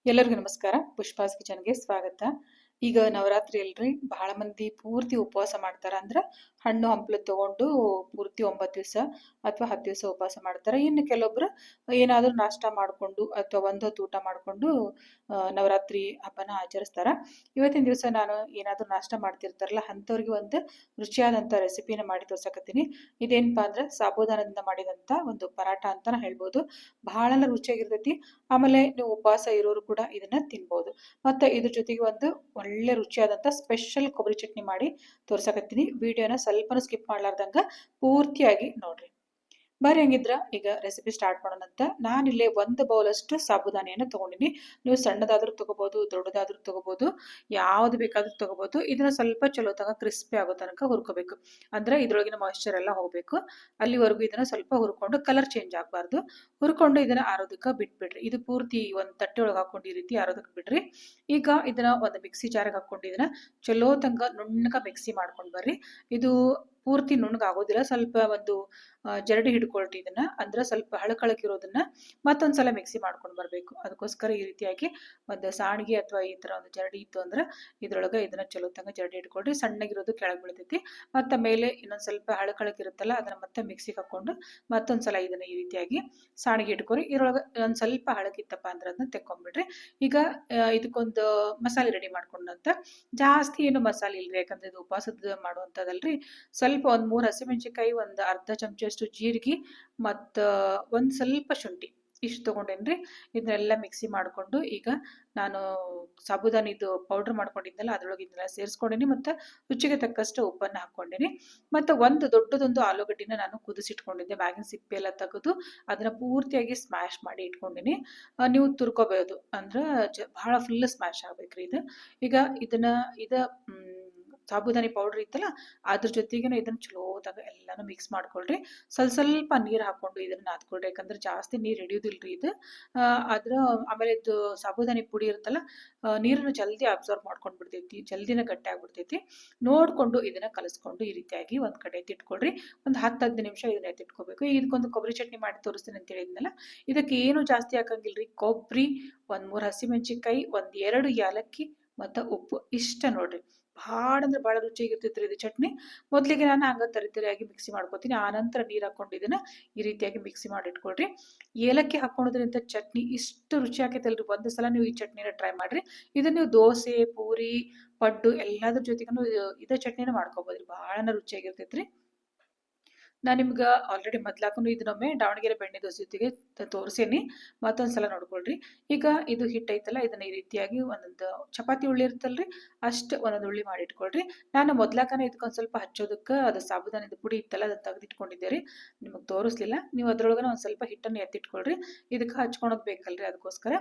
ಎಲ್ಲರಿಗೂ ನಮಸ್ಕಾರ. ಪುಷ್ಪಾಸ್ ಕಿಚನ್ಗೆ ಸ್ವಾಗತ. ಈಗ ನವರಾತ್ರಿ ಅಲ್ರಿ, ಬಹಳ ಮಂದಿ ಪೂರ್ತಿ ಉಪವಾಸ ಮಾಡ್ತಾರ. ಅಂದ್ರ ಹಣ್ಣು ಹಂಪಲು ತಗೊಂಡು ಪೂರ್ತಿ 9 ದಿವಸ ಅಥವಾ 10 ದಿವಸ ಉಪವಾಸ ಮಾಡ್ತಾರ. ಇನ್ನು ಕೆಲವೊಬ್ರು ಏನಾದ್ರೂ ನಾಷ್ಟ ಮಾಡ್ಕೊಂಡು ಅಥವಾ ಒಂದೊತ್ತು ಊಟ ಮಾಡ್ಕೊಂಡು ನವರಾತ್ರಿ ಹಬ್ಬನ ಆಚರಿಸ್ತಾರ. ಇವತ್ತಿನ ದಿವಸ ನಾನು ಏನಾದ್ರೂ ನಾಷ್ಟ ಮಾಡ್ತಿರ್ತಾರಲ್ಲ ಅಂಥವ್ರಿಗೆ ಒಂದು ರುಚಿಯಾದಂಥ ರೆಸಿಪಿನ ಮಾಡಿ ತೋರ್ಸಕತ್ತೀನಿ. ಇದೇನಪ್ಪಾ ಅಂದ್ರೆ ಸಾಬೂದಾನದಿಂದ ಮಾಡಿದಂಥ ಒಂದು ಪರಾಟ ಅಂತಾನೆ ಹೇಳ್ಬೋದು. ಬಹಳ ರುಚಿಯಾಗಿರ್ತೈತಿ. ಆಮೇಲೆ ನೀವು ಉಪವಾಸ ಇರೋರು ಕೂಡ ಇದನ್ನ ತಿನ್ಬಹುದು. ಮತ್ತೆ ಇದ್ರ ಜೊತೆಗೆ ಒಂದು ಒಳ್ಳೆ ರುಚಿಯಾದಂತ ಸ್ಪೆಷಲ್ ಕೊಬ್ಬರಿ ಚಟ್ನಿ ಮಾಡಿ ತೋರ್ಸಕತ್ತೀನಿ. ವಿಡಿಯೋನ ಸ್ವಲ್ಪನೂ ಸ್ಕಿಪ್ ಮಾಡ್ಲಾರ್ದಂಗ ಪೂರ್ತಿಯಾಗಿ ನೋಡ್ರಿ. ಬರ್ರಿ ಹಂಗಿದ್ರ ಈಗ ರೆಸಿಪಿ ಸ್ಟಾರ್ಟ್ ಮಾಡೋಣಂತ. ನಾನಿಲ್ಲೇ 1 ಬೌಲ್ ಅಷ್ಟು ಸಾಬುದಾನಿಯನ್ನು ತಗೊಂಡಿನಿ. ನೀವು ಸಣ್ಣದಾದ್ರೂ ತಗೋಬಹುದು, ದೊಡ್ಡದಾದ್ರೂ ತಗೋಬಹುದು, ಯಾವ್ದು ಬೇಕಾದ್ರೂ ತಗೋಬಹುದು. ಇದನ್ನ ಸ್ವಲ್ಪ ಚಲೋ ತನಕ ಕ್ರಿಸ್ಪಿ ಆಗೋ ತನಕ ಹುರ್ಕೋಬೇಕು. ಅಂದ್ರೆ ಇದ್ರೊಳಗಿನ ಮಾಯಿಶ್ಚರ್ ಎಲ್ಲ ಹೋಗ್ಬೇಕು. ಅಲ್ಲಿವರೆಗೂ ಇದನ್ನ ಸ್ವಲ್ಪ ಹುರ್ಕೊಂಡು ಕಲರ್ ಚೇಂಜ್ ಆಗಬಾರ್ದು. ಹುರ್ಕೊಂಡು ಇದನ್ನ ಆರೋದಕ್ಕೆ ಬಿಟ್ಬಿಡ್ರಿ. ಇದು ಪೂರ್ತಿ ಒಂದು ತಟ್ಟೆ ಒಳಗೆ ಹಾಕೊಂಡು ಈ ರೀತಿ ಆರೋದಕ್ಕೆ ಬಿಡ್ರಿ. ಈಗ ಇದನ್ನ ಒಂದು ಮಿಕ್ಸಿ ಜಾರ್ಗೆ ಹಾಕೊಂಡು ಇದನ್ನ ಚಲೋ ತನಕ ನುಣ್ಣಗ ಮಿಕ್ಸಿ ಮಾಡ್ಕೊಂಡು ಬರ್ರಿ. ಇದು ಪೂರ್ತಿ ನುಣ್ಣಗಾಗೋದಿಲ್ಲ, ಸ್ವಲ್ಪ ಒಂದು ಜರಡಿ ಹಿಡ್ಕೊಳ್ರಿ ಇದನ್ನ. ಅಂದ್ರೆ ಸ್ವಲ್ಪ ಹಳಕಳಕಿರೋದನ್ನ ಮತ್ತೊಂದ್ಸಲ ಮಿಕ್ಸಿ ಮಾಡ್ಕೊಂಡು ಬರ್ಬೇಕು. ಅದಕ್ಕೋಸ್ಕರ ಈ ರೀತಿಯಾಗಿ ಒಂದು ಸಾಣಿಗೆ ಅಥವಾ ಈ ತರ ಒಂದು ಜರಡಿ ಇತ್ತು ಅಂದ್ರೆ ಇದ್ರೊಳಗೆ ಇದನ್ನ ಚಲೋ ತಂಗ ಜರಡಿ ಹಿಡ್ಕೊಳ್ರಿ. ಸಣ್ಣಗಿರೋದು ಕೆಳಗೆ ಬೀಳ್ತೈತಿ. ಮತ್ತೆ ಮೇಲೆ ಇನ್ನೊಂದ್ ಸ್ವಲ್ಪ ಹಳಕಳಕಿರುತ್ತಲ್ಲ ಅದನ್ನ ಮತ್ತೆ ಮಿಕ್ಸಿಗೆ ಹಾಕೊಂಡು ಮತ್ತೊಂದ್ಸಲ ಇದನ್ನ ಈ ರೀತಿಯಾಗಿ ಸಾಣಿಗೆ ಇಟ್ಕೊರಿ. ಇದ್ರೊಳಗೆ ಒಂದ್ ಸ್ವಲ್ಪ ಹಳಕಿತ್ತಪ್ಪ ಅಂದ್ರೆ ಅದನ್ನ ತೆಕ್ಕೊಂಡ್ಬಿಡ್ರಿ. ಈಗ ಇದಕ್ಕೊಂದು ಮಸಾಲೆ ರೆಡಿ ಮಾಡ್ಕೊಂಡಂತ. ಜಾಸ್ತಿ ಏನು ಮಸಾಲೆ ಇಲ್ರಿ, ಯಾಕಂದ್ರೆ ಇದು ಉಪವಾಸದ ಮಾಡುವಂತದಲ್ರಿ. ಸ್ವಲ್ಪ ಒಂದ್ 3 ಹಸಿಮೆಣಸಿನಕಾಯಿ, ಒಂದು ಅರ್ಧ ಚಮಚಷ್ಟು ಜೀರಿಗೆ, ಮತ್ತ ಒಂದ್ ಸ್ವಲ್ಪ ಶುಂಠಿ ಇಷ್ಟು ತಗೊಂಡೇನ್ರಿ. ಇದನ್ನೆಲ್ಲ ಮಿಕ್ಸಿ ಮಾಡ್ಕೊಂಡು ಈಗ ನಾನು ಸಾಬುದಾನಿದು ಪೌಡರ್ ಮಾಡ್ಕೊಂಡಿದ್ದೆಲ್ಲ ಅದ್ರೊಳಗೆ ಇದನ್ನೆಲ್ಲ ಸೇರಿಸ್ಕೊಂಡಿನಿ. ಮತ್ತೆ ರುಚಿಗೆ ತಕ್ಕಷ್ಟು ಉಪ್ಪನ್ನ ಹಾಕೊಂಡಿನಿ. ಮತ್ತೆ ಒಂದು ದೊಡ್ಡದೊಂದು ಆಲೂಗಡ್ಡಿನ ನಾನು ಕುದಿಸಿಟ್ಕೊಂಡಿದ್ದೆ. ಮ್ಯಾಗಿನ ಸಿಪ್ಪೆ ಎಲ್ಲ ತೆಗೆದು ಅದನ್ನ ಪೂರ್ತಿಯಾಗಿ ಸ್ಮ್ಯಾಶ್ ಮಾಡಿ ಇಟ್ಕೊಂಡಿನಿ. ನೀವು ತುರ್ಕೋಬಹುದು, ಅಂದ್ರ ಬಹಳ ಫುಲ್ ಸ್ಮ್ಯಾಶ್ ಆಗ್ಬೇಕ್ರಿ ಇದು. ಈಗ ಇದ ಸಾಬುದಾನಿ ಪೌಡರ್ ಇತ್ತಲ್ಲ ಅದ್ರ ಜೊತೆಗೆ ಇದನ್ನ ಚಲೋದಾಗ ಎಲ್ಲಾನು ಮಿಕ್ಸ್ ಮಾಡ್ಕೊಳ್ರಿ. ಸ್ವಲ್ಪ ನೀರ್ ಹಾಕೊಂಡು ಇದನ್ನ ನಾದ್ಕೊಳ್ರಿ. ಯಾಕಂದ್ರೆ ಜಾಸ್ತಿ ನೀರ್ ಹಿಡಿಯೋದಿಲ್ರಿ ಇದು. ಆಮೇಲೆ ಇದು ಸಾಬುದಾನಿ ಪುಡಿ ಇರುತ್ತಲ್ಲ, ನೀರನ್ನು ಜಲ್ದಿ ಅಬ್ಸರ್ವ್ ಮಾಡ್ಕೊಂಡ್ ಬಿಡ್ತೈತಿ, ಜಲ್ದಿನ ಗಟ್ಟಿ ಆಗ್ಬಿಡ್ತೈತಿ. ನೋಡ್ಕೊಂಡು ಇದನ್ನ ಕಲಸ್ಕೊಂಡು ಈ ರೀತಿಯಾಗಿ ಒಂದ್ ಕಡೆ ಎತ್ತಿಟ್ಕೊಳ್ರಿ. ಒಂದು 10-15 ನಿಮಿಷ ಇದನ್ನ ಎತ್ತಿಟ್ಕೋಬೇಕು. ಇದಕ್ಕೊಂದು ಕೊಬ್ಬರಿ ಚಟ್ನಿ ಮಾಡಿ ತೋರಿಸ್ತೀನಿ ಅಂತ ಹೇಳಿದ್ನಲ್ಲ, ಇದಕ್ಕೆ ಏನು ಜಾಸ್ತಿ ಹಾಕಂಗಿಲ್ರಿ. ಕೊಬ್ಬರಿ, 1-3 ಹಸಿಮೆಣಸಿನಕಾಯಿ, 1-2 ಯಾಲಕ್ಕಿ ಮತ್ತ ಉಪ್ಪು ಇಷ್ಟ ನೋಡ್ರಿ. ಭಾಳ ಅಂದ್ರೆ ಭಾಳ ರುಚಿಯಾಗಿರ್ತೈತ್ರಿ ಇದು ಚಟ್ನಿ. ಮೊದ್ಲಿಗೆ ನಾನು ಹಂಗ ತರಿತರಿಯಾಗಿ ಮಿಕ್ಸಿ ಮಾಡ್ಕೋತೀನಿ. ಆನಂತರ ನೀರ್ ಹಾಕೊಂಡು ಇದನ್ನ ಈ ರೀತಿಯಾಗಿ ಮಿಕ್ಸಿ ಮಾಡಿ ಇಟ್ಕೊಳ್ರಿ. ಏಲಕ್ಕಿ ಹಾಕೋದ್ರಿಂದ ಚಟ್ನಿ ಇಷ್ಟು ರುಚಿ ಆಕೈತಲ್ರಿ. ಒಂದು ಸಲ ನೀವು ಈ ಚಟ್ನಿನ ಟ್ರೈ ಮಾಡ್ರಿ. ಇದನ್ನ ನೀವು ದೋಸೆ, ಪೂರಿ, ಪಡ್ಡು ಎಲ್ಲಾದ್ರ ಜೊತೆಗೂ ಇದೇ ಚಟ್ನಿನ ಮಾಡ್ಕೋಬಹುದ್ರಿ. ಬಹಳನ ರುಚಿಯಾಗಿರ್ತೈತ್ರಿ. ನಾನು ನಿಮ್ಗೆ ಆಲ್ರೆಡಿ ಮೊದ್ಲಾಕನು ಇದನ್ನೊಮ್ಮೆ ದಾವಣಗೆರೆ ಬೆಣ್ಣೆ ದೋಸೆ ಜೊತೆಗೆ ತೋರಿಸೇನಿ. ಮತ್ತೊಂದ್ಸಲ ನೋಡ್ಕೊಳ್ರಿ. ಈಗ ಇದು ಹಿಟ್ಟು ಐತಲ್ಲ, ಇದನ್ನ ಈ ರೀತಿಯಾಗಿ ಒಂದೊಂದು ಚಪಾತಿ ಉಳ್ಳಿ ಇರುತ್ತಲ್ರಿ ಅಷ್ಟು ಒಂದೊಂದು ಉಳ್ಳಿ ಮಾಡಿ ಇಟ್ಕೊಳ್ರಿ. ನಾನು ಮೊದ್ಲಾಕನ ಇದಕ್ಕೊಂದ್ ಸ್ವಲ್ಪ ಹಚ್ಚೋದಕ್ಕೆ ಅದು ಸಾಬುದಾನದ ಪುಡಿ ಇತ್ತಲ್ಲ ಅದನ್ನ ತೆಗೆದಿಟ್ಕೊಂಡಿದ್ದೆ ರೀ. ನಿಮಗೆ ತೋರಿಸ್ಲಿಲ್ಲ. ನೀವು ಅದ್ರೊಳಗನ ಒಂದ್ ಸ್ವಲ್ಪ ಹಿಟ್ಟನ್ನು ಎತ್ತಿಟ್ಕೊಳ್ರಿ. ಇದಕ್ಕೆ ಹಚ್ಕೊಳೋದ್ ಬೇಕಲ್ರಿ, ಅದಕ್ಕೋಸ್ಕರ.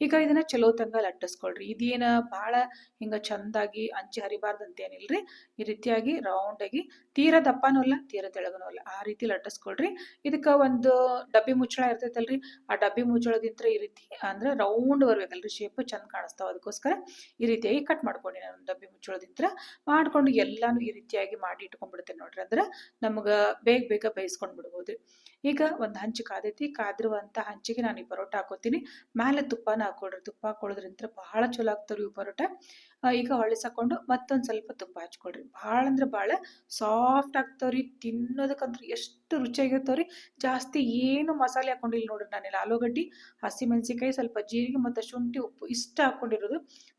ಈಗ ಇದನ್ನ ಚಲೋ ತಂಗ ಲಟ್ಟಿಸ್ಕೊಳ್ರಿ. ಇದೇನ ಬಹಳ ಹಿಂಗ ಚಂದಾಗಿ ಅಂಚಿ ಹರಿಬಾರ್ದಂತೇನಿಲ್ರಿ. ಈ ರೀತಿಯಾಗಿ ರೌಂಡ್ ಆಗಿ, ತೀರಾ ದಪ್ಪನೂ ಅಲ್ಲ ತೀರಾ ತೆಳಗನೂ ಅಲ್ಲ, ಆ ರೀತಿ ಲಟ್ಟಿಸ್ಕೊಳ್ರಿ. ಇದಕ್ಕ ಒಂದು ಡಬ್ಬಿ ಮುಚ್ಚಳ ಇರ್ತೈತಲ್ರಿ, ಆ ಡಬ್ಬಿ ಮುಚ್ಚಳದಿಂತ್ರ ಈ ರೀತಿ ಅಂದ್ರೆ ರೌಂಡ್ ಬರ್ಬೇಕಲ್ರಿ, ಶೇಪ್ ಚಂದ ಕಾಣಿಸ್ತಾವ. ಅದಕ್ಕೋಸ್ಕರ ಈ ರೀತಿಯಾಗಿ ಕಟ್ ಮಾಡ್ಕೊಂಡಿ ನಾನು ಡಬ್ಬಿ ಮುಚ್ಚಳದಿಂತ್ರ ಮಾಡ್ಕೊಂಡು ಎಲ್ಲಾನು ಈ ರೀತಿಯಾಗಿ ಮಾಡಿ ಇಟ್ಕೊಂಡ್ಬಿಡ್ತೇನೆ ನೋಡ್ರಿ. ಅಂದ್ರೆ ನಮ್ಗ ಬೇಗ ಬೇಯಿಸ್ಕೊಂಡ್ ಬಿಡ್ಬೋದು. ಈಗ ಒಂದು ಹಂಚು ಕಾದೈತಿ. ಕಾದಿರುವಂತ ಹಂಚಿಗೆ ನಾನು ಈ ಪರೋಟ ಹಾಕೋತೀನಿ. ಮೇಲೆ ತುಪ್ಪನ ಹಾಕೊಳ್ರಿ. ತುಪ್ಪ ಹಾಕೊಳ್ಳೋದ್ರಿಂದ ಬಹಳ ಚಲೋ ಆಗ್ತಾವ್ರಿ ಇವು ಪರೋಟ. ಈಗ ಹೊಳಿಸಾಕೊಂಡು ಮತ್ತೊಂದ್ ಸ್ವಲ್ಪ ತುಪ್ಪ ಹಚ್ಕೊಳ್ರಿ. ಬಹಳ ಅಂದ್ರೆ ಬಹಳ ಸಾಫ್ಟ್ ಆಗ್ತಾವ್ರಿ. ತಿನ್ನೋದಕ್ಕಂತೂ ಎಷ್ಟು ರುಚಿಯಾಗಿರ್ತಾವ್ರಿ. ಜಾಸ್ತಿ ಏನು ಮಸಾಲೆ ಹಾಕೊಂಡಿಲ್ಲ ನೋಡ್ರಿ. ನಾನಿಲ್ಲಿ ಆಲೂಗಡ್ಡಿ, ಹಸಿಮೆಣಸಿನಕಾಯಿ, ಸ್ವಲ್ಪ ಜೀರಿಗೆ ಮತ್ತೆ ಶುಂಠಿ, ಉಪ್ಪು ಇಷ್ಟ ಹಾಕೊಂಡಿರೋದು.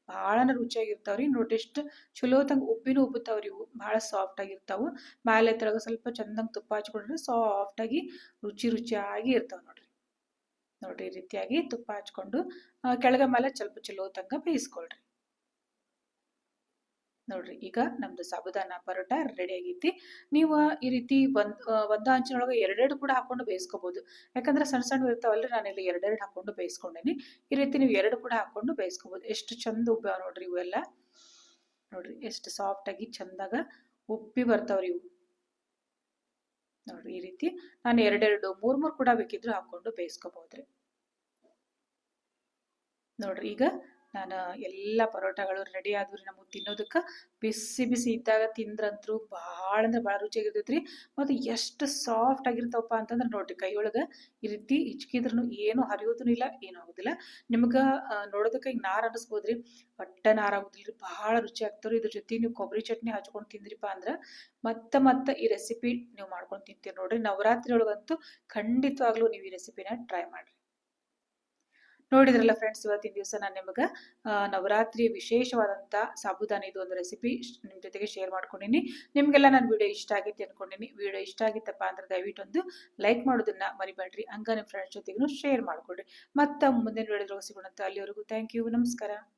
ಬಹಳನ ರುಚಿಯಾಗಿರ್ತಾವ್ರಿ. ನೋಡ್ರಿ ಎಷ್ಟು ಚಲೋ ತಂಗ ಉಬ್ಬಿನೂ ಉಬ್ಬುತ್ತಾವ್ರಿ. ಇವು ಬಹಳ ಸಾಫ್ಟ್ ಆಗಿರ್ತಾವು. ಮೇಲೆ ತೆಳಗ ಸ್ವಲ್ಪ ಚಂದಂಗ್ ತುಪ್ಪ ಹಚ್ಕೊಂಡ್ರೆ ಸಾಫ್ಟ್ ಆಗಿ ರುಚಿಯಾಗಿ ಇರ್ತಾವ ನೋಡ್ರಿ. ನೋಡ್ರಿ ಈ ರೀತಿಯಾಗಿ ತುಪ್ಪ ಹಚ್ಕೊಂಡು ಕೆಳಗ ಮೇಲೆ ಸ್ವಲ್ಪ ಚಲೋ ತಂಗ ಬೇಯಿಸ್ಕೊಳ್ರಿ. ನೋಡ್ರಿ ಈಗ ನಮ್ದು ಸಾಬುದಾನ ಪರೋಟ ರೆಡಿ ಆಗೈತಿ. ನೀವು ಈ ರೀತಿ ಒಂದ ಹಂಚಿನೊಳಗೆ ಎರಡೆರಡು ಕೂಡ ಹಾಕೊಂಡು ಬೇಯಿಸ್ಕೋಬಹುದು. ಯಾಕಂದ್ರೆ ಸಣ್ಣ ಸಣ್ಣ ಇರ್ತಾವಲ್ರಿ, ನಾನು ಇಲ್ಲಿ ಎರಡೆರಡು ಹಾಕೊಂಡು ಬೇಯಿಸ್ಕೊಂಡೇನಿ. ಈ ರೀತಿ ನೀವು 2 ಕೂಡ ಹಾಕೊಂಡು ಬೇಯಿಸ್ಕೋಬಹುದು. ಎಷ್ಟು ಚಂದ ಉಬ್ಬ ನೋಡ್ರಿ ಇವೆಲ್ಲ. ನೋಡ್ರಿ ಎಷ್ಟು ಸಾಫ್ಟ್ ಆಗಿ ಚಂದಾಗ ಉಬ್ಬಿ ಬರ್ತಾವ್ರಿ ಇವು. ನೋಡ್ರಿ ಈ ರೀತಿ ನಾನು ಎರಡೆರಡು 3 ಕೂಡ ಬೇಕಿದ್ರು ಹಾಕೊಂಡು ಬೇಯಿಸ್ಕೋಬಹುದ್ರಿ. ನೋಡ್ರಿ ಈಗ ನಾನು ಎಲ್ಲ ಪರೋಟಗಳು ರೆಡಿ ಆದ್ರಿ ನಮಗೆ ತಿನ್ನೋದಕ್ಕೆ ಬಿಸಿ ಬಿಸಿ ಇದ್ದಾಗ ತಿಂದ್ರಂತೂ ಭಾಳ ಅಂದ್ರೆ ಭಾಳ ರುಚಿಯಾಗಿರ್ತೈತ್ರಿ. ಮತ್ತು ಎಷ್ಟು ಸಾಫ್ಟ್ ಆಗಿರ್ತಾವಪ್ಪ ಅಂತಂದ್ರೆ ನೋಡ್ರಿ ಕೈಯೊಳಗೆ ಈ ರೀತಿ ಹಿಚ್ಕಿದ್ರೂ ಏನು ಹರಿಯೋದೂ ಇಲ್ಲ, ಏನು ಆಗೋದಿಲ್ಲ. ನಿಮ್ಗೆ ನೋಡೋದಕ್ಕೆ ಈಗ ನಾರ್ ಅನ್ನಿಸ್ಬೋದ್ರಿ, ಒಟ್ಟ ನಾರ್ ಆಗೋದಿಲ್ರಿ, ಬಹಳ ರುಚಿ ಆಗ್ತಾವ್ರಿ. ಇದ್ರ ಜೊತೆ ನೀವು ಕೊಬ್ಬರಿ ಚಟ್ನಿ ಹಚ್ಕೊಂಡು ತಿಂದ್ರಿಪ್ಪ ಅಂದ್ರೆ ಮತ್ತೆ ಈ ರೆಸಿಪಿ ನೀವು ಮಾಡ್ಕೊಂಡು ತಿಂತೀರಿ ನೋಡ್ರಿ. ನವರಾತ್ರಿ ಒಳಗಂತೂ ಖಂಡಿತವಾಗ್ಲೂ ನೀವು ಈ ರೆಸಿಪಿನ ಟ್ರೈ ಮಾಡ್ರಿ. ನೋಡಿದ್ರಲ್ಲ ಫ್ರೆಂಡ್ಸ್, ಇವತ್ತಿನ ದಿವಸ ನಾನು ನಿಮಗೆ ನವರಾತ್ರಿ ವಿಶೇಷವಾದಂಥ ಸಾಬುದಾನಿ ಇದು ಒಂದು ರೆಸಿಪಿ ನಿಮ್ಮ ಜೊತೆಗೆ ಶೇರ್ ಮಾಡ್ಕೊಂಡಿನಿ. ನಿಮಗೆಲ್ಲ ನನ್ನ ವಿಡಿಯೋ ಇಷ್ಟ ಆಗಿತ್ತು ಅನ್ಕೊಂಡಿನಿ. ವಿಡಿಯೋ ಇಷ್ಟ ಆಗಿತ್ತಪ್ಪ ಅಂದ್ರೆ ದಯವಿಟ್ಟು ಒಂದು ಲೈಕ್ ಮಾಡೋದನ್ನ ಮರಿಬೇಡ್ರಿ. ಹಂಗ ನಿಮ್ಮ ಫ್ರೆಂಡ್ಸ್ ಜೊತೆಗೂ ಶೇರ್ ಮಾಡ್ಕೊಡ್ರಿ. ಮತ್ತೆ ಮುಂದಿನ ವಿಡಿಯೋದಾಗ ಸಿಗೋಣಂತ. ಅಲ್ಲಿವರೆಗೂ ಥ್ಯಾಂಕ್ ಯು, ನಮಸ್ಕಾರ.